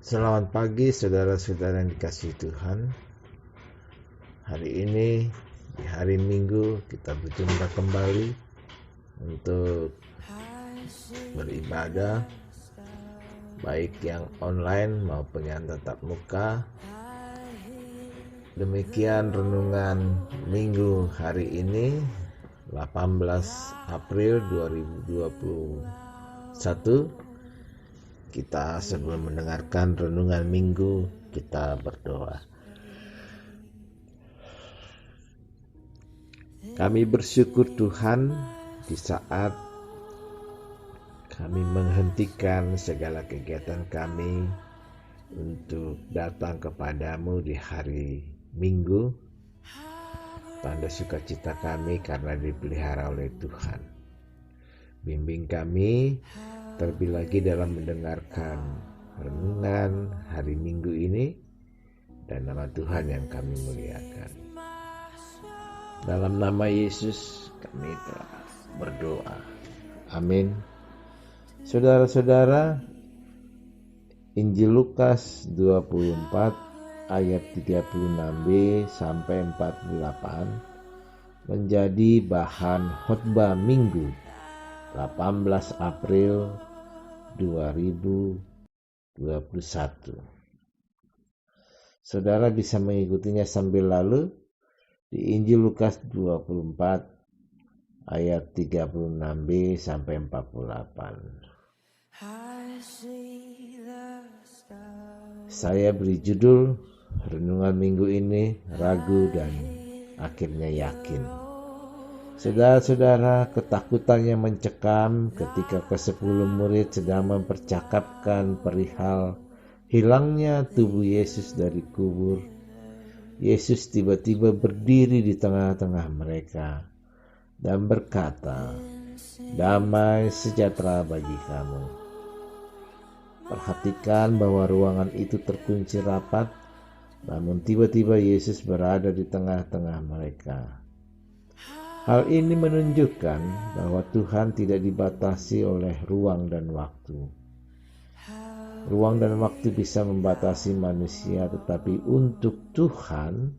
Selamat pagi saudara-saudara yang dikasihi Tuhan. Hari ini di hari Minggu kita berjumpa kembali untuk beribadah, baik yang online maupun yang tatap muka. Demikian renungan Minggu hari ini 18 April 2021. Kita sebelum mendengarkan renungan Minggu, kita berdoa. Kami bersyukur Tuhan di saat kami menghentikan segala kegiatan kami untuk datang kepadamu di hari Minggu. Tanda sukacita kami karena dipelihara oleh Tuhan. Bimbing kami terlebih lagi dalam mendengarkan renungan hari Minggu ini, dan nama Tuhan yang kami muliakan. Dalam nama Yesus kami telah berdoa. Amin. Saudara-saudara, Injil Lukas 24 ayat 36b sampai 48 menjadi bahan khotbah Minggu 18 April 2021. Saudara bisa mengikutinya sambil lalu di Injil Lukas 24 ayat 36b sampai 48. Saya beri judul renungan minggu ini, ragu dan akhirnya yakin. Saudara-saudara, ketakutan yang mencekam ketika ke-10 murid sedang mempercakapkan perihal hilangnya tubuh Yesus dari kubur. Yesus tiba-tiba berdiri di tengah-tengah mereka dan berkata, "Damai sejahtera bagi kamu." Perhatikan bahwa ruangan itu terkunci rapat, namun tiba-tiba Yesus berada di tengah-tengah mereka. Hal ini menunjukkan bahwa Tuhan tidak dibatasi oleh ruang dan waktu. Ruang dan waktu bisa membatasi manusia, tetapi untuk Tuhan,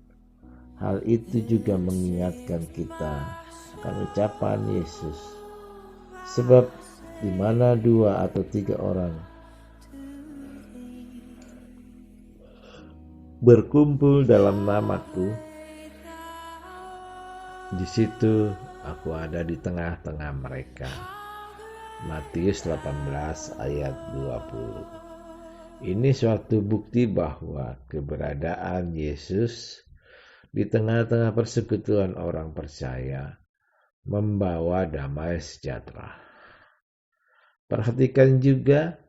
hal itu juga mengingatkan kita akan ucapan Yesus. Sebab di mana 2 atau 3 orang berkumpul dalam namaku, di situ aku ada di tengah-tengah mereka. Matius 18 ayat 20. Ini suatu bukti bahwa keberadaan Yesus di tengah-tengah persekutuan orang percaya membawa damai sejahtera. Perhatikan juga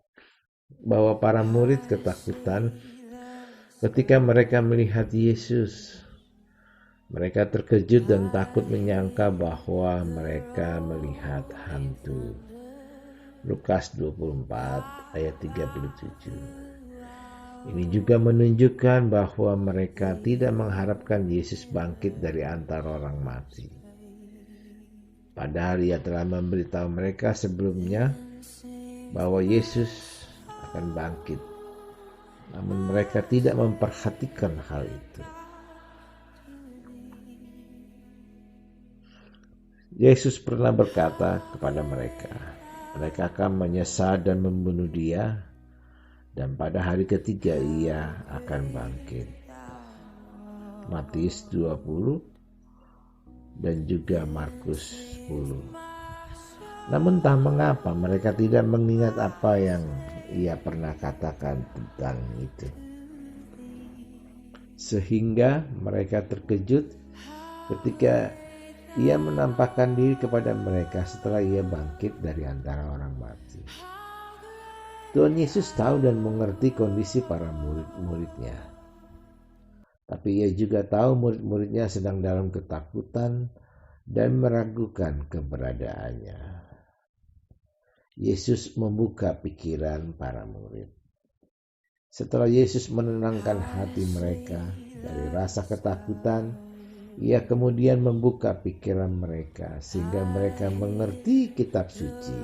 bahwa para murid ketakutan ketika mereka melihat Yesus. Mereka terkejut dan takut menyangka bahwa mereka melihat hantu. Lukas 24 ayat 37. Ini juga menunjukkan bahwa mereka tidak mengharapkan Yesus bangkit dari antara orang mati. Padahal Ia telah memberitahu mereka sebelumnya bahwa Yesus akan bangkit. Namun mereka tidak memperhatikan hal itu. Yesus pernah berkata kepada mereka akan menyesal dan membunuh Dia, dan pada hari ketiga Ia akan bangkit. Matius 20 dan juga Markus 10. Namun entah mengapa mereka tidak mengingat apa yang Ia pernah katakan tentang itu. Sehingga mereka terkejut ketika Ia menampakkan diri kepada mereka setelah Ia bangkit dari antara orang mati. Tuhan Yesus tahu dan mengerti kondisi para murid-muridnya. Tapi Ia juga tahu murid-muridnya sedang dalam ketakutan dan meragukan keberadaannya. Yesus membuka pikiran para murid. Setelah Yesus menenangkan hati mereka dari rasa ketakutan, Ia kemudian membuka pikiran mereka sehingga mereka mengerti kitab suci.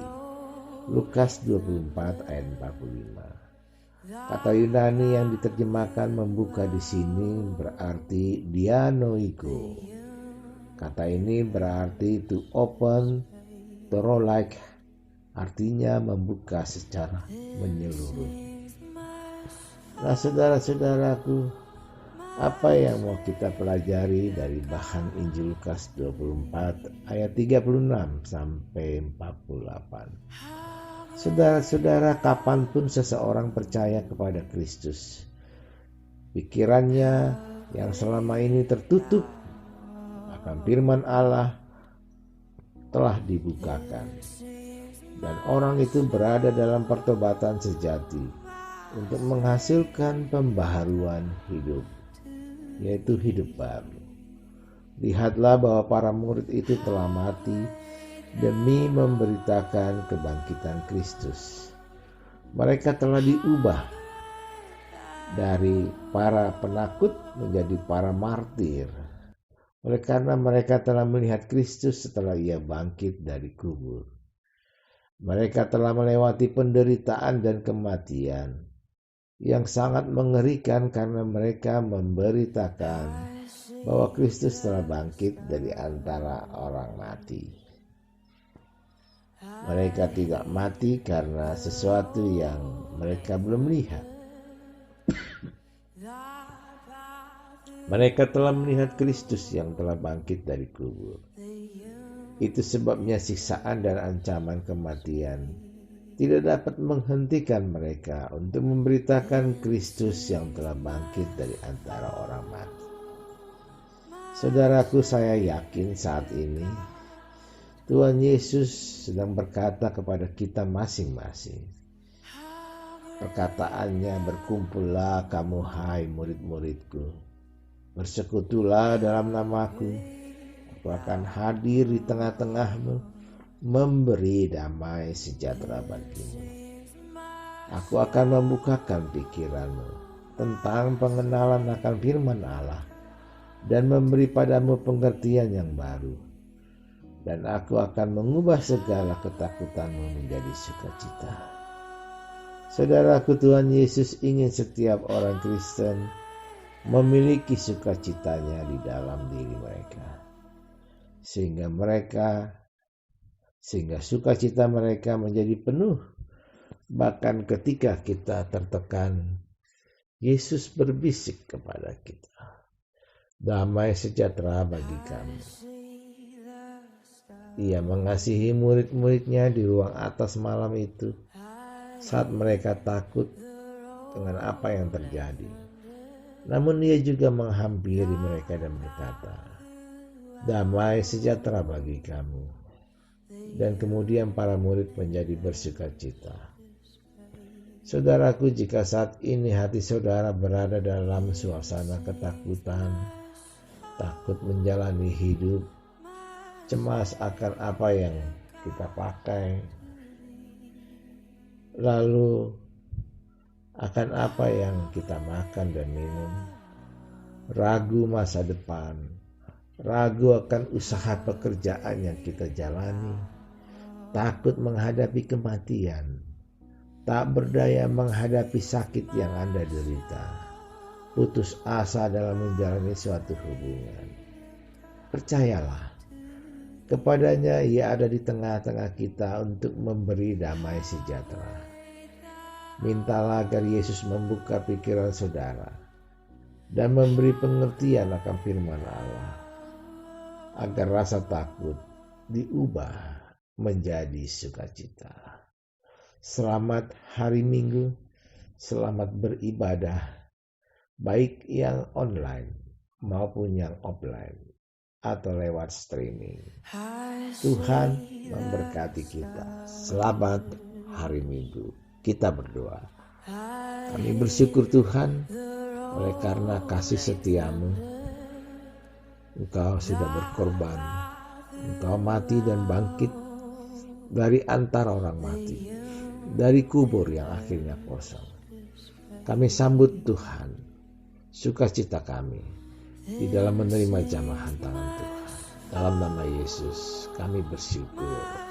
Lukas 24 ayat 45. Kata Yunani yang diterjemahkan membuka di sini berarti dianoigo. Kata ini berarti to open, like, artinya membuka secara menyeluruh. Nah, saudara-saudaraku, apa yang mau kita pelajari dari bahan Injil Lukas 24 ayat 36 sampai 48? Saudara-saudara, kapanpun seseorang percaya kepada Kristus, pikirannya yang selama ini tertutup akan firman Allah telah dibukakan, dan orang itu berada dalam pertobatan sejati untuk menghasilkan pembaharuan hidup, yaitu hidup baru. Lihatlah bahwa para murid itu telah mati demi memberitakan kebangkitan Kristus. Mereka telah diubah dari para penakut menjadi para martir, oleh karena mereka telah melihat Kristus setelah ia bangkit dari kubur. Mereka telah melewati penderitaan dan kematian yang sangat mengerikan karena mereka memberitakan bahwa Kristus telah bangkit dari antara orang mati. Mereka tidak mati karena sesuatu yang mereka belum lihat. Mereka telah melihat Kristus yang telah bangkit dari kubur. Itu sebabnya siksaan dan ancaman kematian tidak dapat menghentikan mereka untuk memberitakan Kristus yang telah bangkit dari antara orang mati. Saudaraku, saya yakin saat ini Tuhan Yesus sedang berkata kepada kita masing-masing. Perkataannya, berkumpullah kamu hai murid-muridku, bersekutulah dalam namaku, aku akan hadir di tengah-tengahmu, memberi damai sejahtera bagimu. Aku akan membukakan pikiranmu tentang pengenalan akan firman Allah dan memberi padamu pengertian yang baru. Dan aku akan mengubah segala ketakutanmu menjadi sukacita. Saudaraku, Tuhan Yesus ingin setiap orang Kristen memiliki sukacitanya di dalam diri mereka, sehingga sukacita mereka menjadi penuh. Bahkan ketika kita tertekan, Yesus berbisik kepada kita, damai sejahtera bagi kamu. Ia mengasihi murid-muridnya di ruang atas malam itu saat mereka takut dengan apa yang terjadi. Namun ia juga menghampiri mereka dan berkata, damai sejahtera bagi kamu. Dan kemudian para murid menjadi bersukacita. Saudaraku, jika saat ini hati saudara berada dalam suasana ketakutan, takut menjalani hidup, cemas akan apa yang kita pakai, lalu akan apa yang kita makan dan minum, ragu masa depan, ragu akan usaha pekerjaan yang kita jalani, takut menghadapi kematian, tak berdaya menghadapi sakit yang Anda derita, putus asa dalam menjalani suatu hubungan. Percayalah, kepadanya ia ada di tengah-tengah kita untuk memberi damai sejahtera. Mintalah agar Yesus membuka pikiran saudara dan memberi pengertian akan firman Allah, agar rasa takut diubah menjadi sukacita. Selamat hari Minggu, selamat beribadah, baik yang online maupun yang offline atau lewat streaming. Tuhan memberkati kita. Selamat hari Minggu. Kita berdoa. Kami bersyukur Tuhan, oleh karena kasih setiamu, Engkau sudah berkorban. Engkau mati dan bangkit dari antara orang mati, dari kubur yang akhirnya kosong. Kami sambut Tuhan, sukacita kami di dalam menerima jamahan tangan Tuhan. Dalam nama Yesus kami bersyukur.